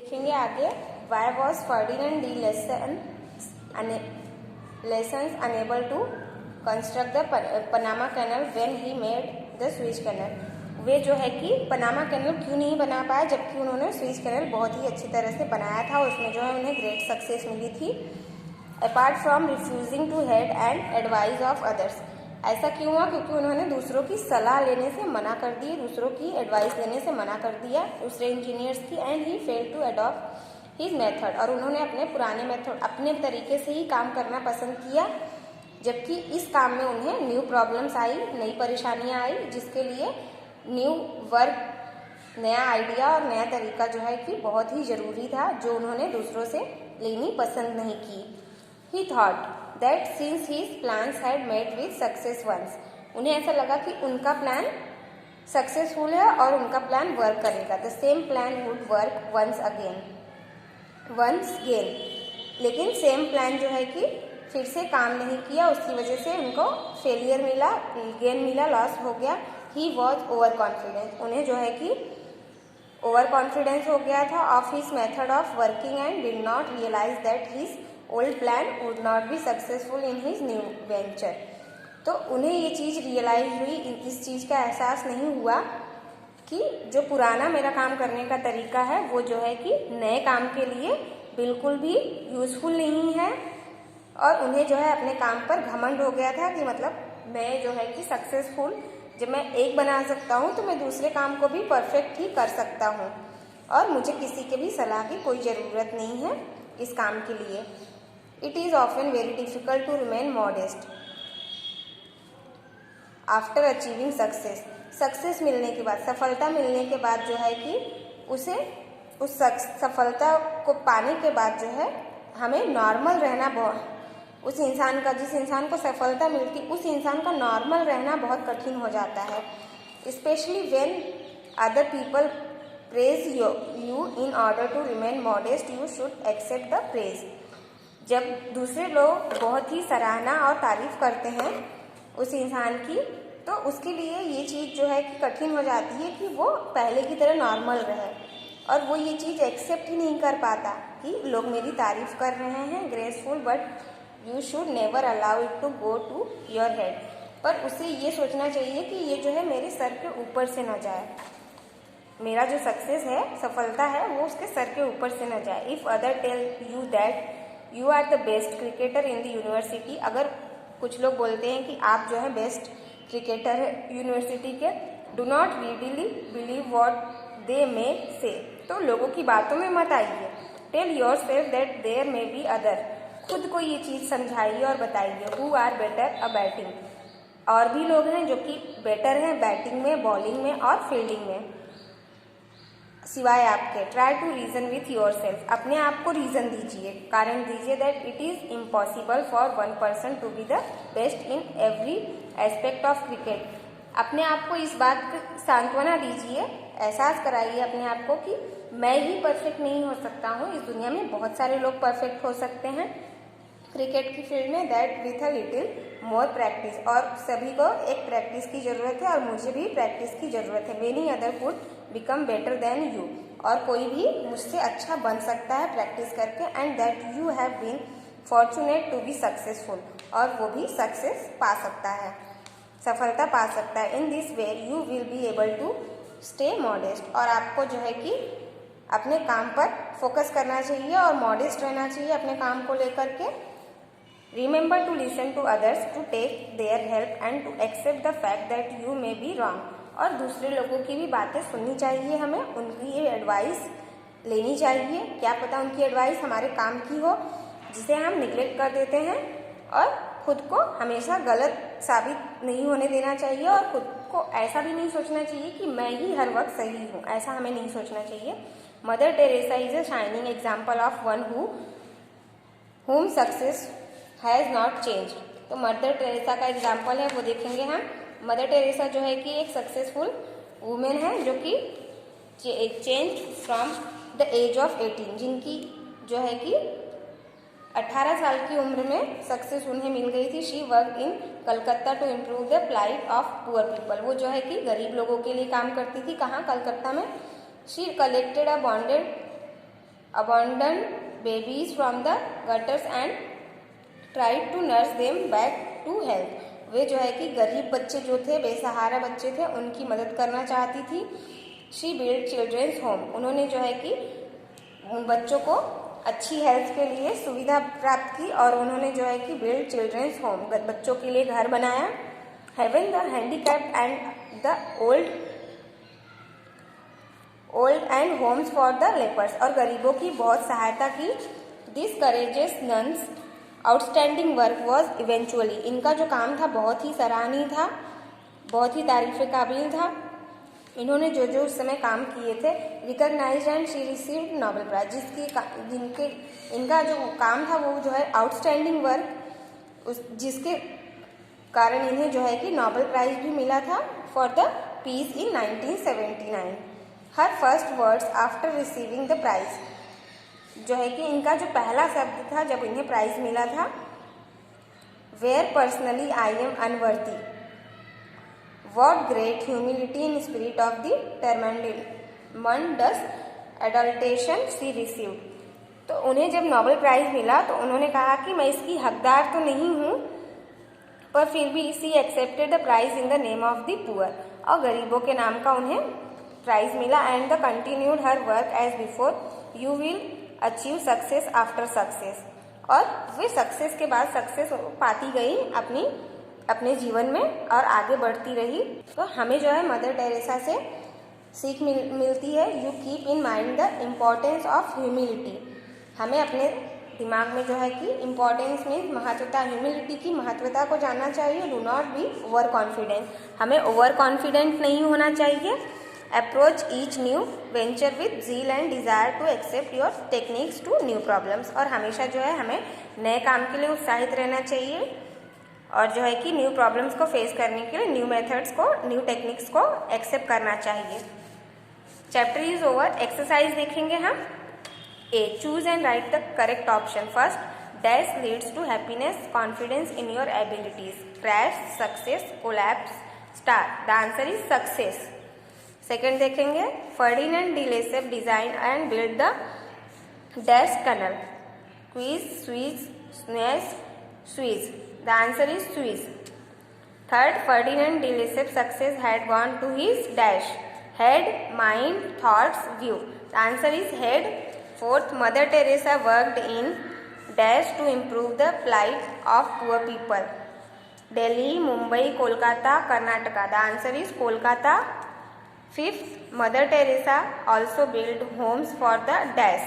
देखेंगे आगे। Why was Ferdinand de Lesseps unable to construct the Panama canal when he made the Suez canal. वे जो है कि पनामा कैनल क्यों नहीं बना पाए जबकि उन्होंने स्विच कैनल बहुत ही अच्छी तरह से बनाया था, उसमें जो है उन्हें ग्रेट सक्सेस मिली थी। Apart from refusing to heed and advice of others. ऐसा क्यों हुआ? क्योंकि उन्होंने दूसरों की सलाह लेने से मना कर दी, दूसरों की एडवाइस लेने से मना कर दिया दूसरे इंजीनियर्स की। And he fail to adopt his method, और उन्होंने अपने पुराने मेथड अपने तरीके से ही काम करना पसंद किया, जबकि इस काम में उन्हें न्यू प्रॉब्लम्स आई, नई परेशानियां आई, जिसके लिए न्यू वर्क, नया आइडिया और नया तरीका जो है कि बहुत ही ज़रूरी था, जो उन्होंने दूसरों से लेनी पसंद नहीं की। He thought that since his plans had met with success once. उन्हें ऐसा लगा कि उनका प्लान सक्सेसफुल है और उनका प्लान वर्क करेगा। The same plan would work once again. लेकिन सेम प्लान जो है कि फिर से काम नहीं किया, उसकी वजह से उनको फेलियर मिला, गेन मिला, लॉस हो गया। He was over confidence. उन्हें जो है कि ओवर कॉन्फिडेंस हो गया था of his method of working and did not realise that his old plan would not be successful in his new venture. तो उन्हें ये चीज़ रियलाइज हुई, इस चीज़ का एहसास नहीं हुआ कि जो पुराना मेरा काम करने का तरीका है वो जो है कि नए काम के लिए बिल्कुल भी यूज़फुल नहीं है। और उन्हें जो है अपने काम पर घमंड हो गया था कि मतलब मैं जो है कि सक्सेसफुल, जब मैं एक बना सकता हूँ तो मैं दूसरे काम को भी परफेक्ट ही कर सकता हूँ और मुझे किसी के भी सलाह की कोई ज़रूरत नहीं है इस काम के लिए। It is often very difficult to remain modest after achieving success. Success मिलने के बाद, सफलता मिलने के बाद जो है कि उसे उस सफलता को पाने के बाद जो है हमें नॉर्मल रहना उस इंसान का, जिस इंसान को सफलता मिलती उस इंसान का नॉर्मल रहना बहुत कठिन हो जाता है। Especially when other people praise you in order to remain modest you should accept the praise. जब दूसरे लोग बहुत ही सराहना और तारीफ करते हैं उस इंसान की, तो उसके लिए ये चीज़ जो है कि कठिन हो जाती है कि वो पहले की तरह नॉर्मल रहे, और वो ये चीज़ एक्सेप्ट ही नहीं कर पाता कि लोग मेरी तारीफ कर रहे हैं graceful, but you should never allow it to go to your head. पर उसे ये सोचना चाहिए कि ये जो है मेरे सर के ऊपर से न जाए, मेरा जो सक्सेस है, सफलता है, वो उसके सर के ऊपर से न जाए। If other tell you that you are the best cricketer in the university, अगर कुछ लोग बोलते हैं कि आप जो है बेस्ट क्रिकेटर है यूनिवर्सिटी के, do not readily believe what they may say, तो लोगों की बातों में मत आइए। Tell yourself that there may be other, खुद को ये चीज़ समझाइए और बताइए। Who are better a batting, और भी लोग हैं जो कि बेटर हैं बैटिंग में, बॉलिंग में और फील्डिंग में सिवाय आपके। Try to reason with yourself, अपने आप को रीजन दीजिए, कारण दीजिए that it is impossible for one person to be the best in every aspect of cricket. अपने आप को इस बात की सांत्वना दीजिए, एहसास कराइए अपने आप को कि मैं ही परफेक्ट नहीं हो सकता हूँ, इस दुनिया में बहुत सारे लोग परफेक्ट हो सकते हैं क्रिकेट की फील्ड में, that with a little more practice, और सभी को एक प्रैक्टिस की ज़रूरत है और मुझे भी प्रैक्टिस की ज़रूरत है। Many other could become better than you, और कोई भी मुझसे अच्छा बन सकता है प्रैक्टिस करके। And that you have been fortunate to be successful, और वो भी सक्सेस पा सकता है, सफलता पा सकता है। In this way you will be able to stay modest, और आपको जो है कि अपने काम पर फोकस करना चाहिए और मॉडेस्ट रहना चाहिए अपने काम को लेकर के। Remember to listen to others, to take their help and to accept the fact that you may be wrong, और दूसरे लोगों की भी बातें सुननी चाहिए, हमें उनकी ये एडवाइस लेनी चाहिए। क्या पता उनकी एडवाइस हमारे काम की हो, जिसे हम निगलेक्ट कर देते हैं, और खुद को हमेशा गलत साबित नहीं होने देना चाहिए, और खुद को ऐसा भी नहीं सोचना चाहिए कि मैं ही हर वक्त सही हूँ, ऐसा हमें नहीं सोचना चाहिए। Mother Teresa is a shining example of one whom success has not change. तो मदर टेरेसा का एग्जाम्पल है वो देखेंगे हम। मदर टेरेसा जो है कि एक सक्सेसफुल वुमेन है जो कि change from the age of 18, जिनकी जो है कि 18 साल की उम्र में सक्सेस उन्हें मिल गई थी। She work in Calcutta to improve the plight of poor people, वो जो है कि गरीब लोगों के लिए काम करती थी। कहाँ? कलकत्ता में। She collected a bonded abandoned babies from the gutters and tried to nurse them back to health. वे जो है कि गरीब बच्चे जो थे, बेसहारा बच्चे थे, उनकी मदद करना चाहती थी. She build children's home. उन्होंने जो है कि उन बच्चों को अच्छी हेल्थ के लिए सुविधा प्राप्त की और उन्होंने जो है कि बिल्ड चिल्ड्रेंस होम, बच्चों के लिए घर बनाया. Haven the handicapped and the old and Holmes for the lepers. और गरीबों की बहुत सहायता की. This courageous nuns outstanding work was eventually. इनका जो काम था बहुत ही सराहनीय था, बहुत ही तारीफ काबिल था. इन्होंने जो जो उस समय काम किए थे recognised and she received Nobel prize. इनका जो काम था वो जो है आउटस्टैंडिंग वर्क, जिसके कारण इन्हें जो है कि नोबेल प्राइज भी मिला था for the peace in 1979. Her first words after receiving the prize. जो है कि इनका जो पहला शब्द था जब इन्हें प्राइज मिला था, where personally I am unworthy. What great humility in spirit of the tremendous adulation she received. तो उन्हें जब नोबेल प्राइज मिला तो उन्होंने कहा कि मैं इसकी हकदार तो नहीं हूँ, पर फिर भी she accepted the prize in the name of the poor. और गरीबों के नाम का उन्हें प्राइज मिला. And the continued her work as before. You will achieve success after success. और वे सक्सेस के बाद सक्सेस पाती गई अपने जीवन में और आगे बढ़ती रही. तो हमें जो है मदर टेरेसा से सीख मिलती है. You keep in mind the importance of humility. हमें अपने दिमाग में जो है कि इम्पोर्टेंस मीन्स महत्वता, ह्यूमिलिटी की महत्वता को जानना चाहिए. Do not be over confident. हमें ओवर कॉन्फिडेंट नहीं होना चाहिए. Approach each new venture with zeal and desire to accept your techniques to new problems. और हमेशा जो है हमें नए काम के लिए उत्साहित रहना चाहिए और जो है कि न्यू प्रॉब्लम्स को फेस करने के लिए न्यू मेथड्स को, न्यू टेक्निक्स को एक्सेप्ट करना चाहिए. Chapter is over. एक्सरसाइज देखेंगे हम. A, choose and write the correct option. First, dash leads to happiness, confidence in your abilities. Crash, success, collapse, star. The answer is success. Second देखेंगे. Ferdinand de Lesseps design and build the dash tunnel. Quiz, Suez, स्नेस, Suez. The answer is Swiss. Third, Ferdinand de Lesseps' success had gone to his dash. Head, mind, thoughts, view. The answer is head. Fourth, Mother Teresa worked in dash to improve the plight of poor people. Delhi, Mumbai, Kolkata, Karnataka. The answer is Kolkata. Fifth, Mother Teresa also built homes for the dash.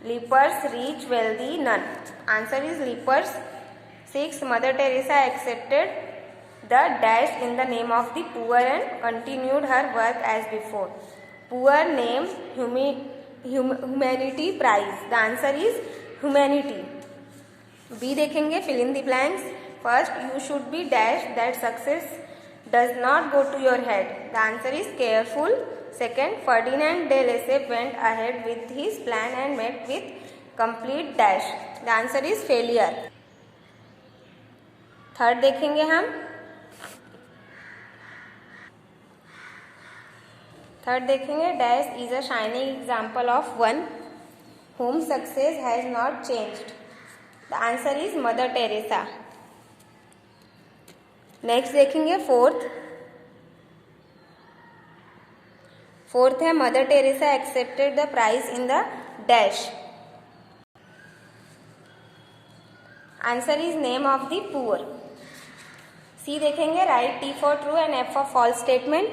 Lepers, rich, wealthy, none. Answer is lepers. Sixth, Mother Teresa accepted the dash in the name of the poor and continued her work as before. Poor name humanity prize. The answer is humanity. B देखेंगे. fill in the blanks. First, you should be dash that success does not go to your head. The answer is careful. Second, Ferdinand de Lesseps went ahead with his plan and met with complete dash. The answer is failure. Third देखेंगे हम. Third देखेंगे. Dash is a shining example of one whom success has not changed. The answer is Mother Teresa. Next देखेंगे. Fourth है Mother Teresa accepted the prize in the dash. Answer is name of the poor. C देखेंगे. Write T for true and F for false statement.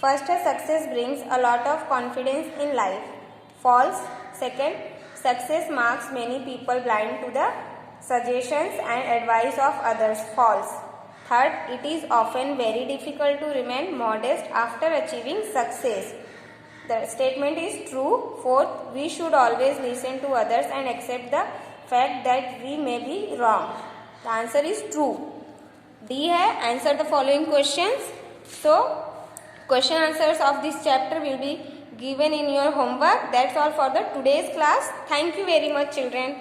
First है success brings a lot of confidence in life. False. Second, success marks many people blind to the suggestions and advice of others. False. Third, it is often very difficult to remain modest after achieving success. The statement is true. Fourth, we should always listen to others and accept the fact that we may be wrong. The answer is true. D है answer the following questions. So question answers of this chapter will be given in your homework. That's all for the today's class. Thank you very much children.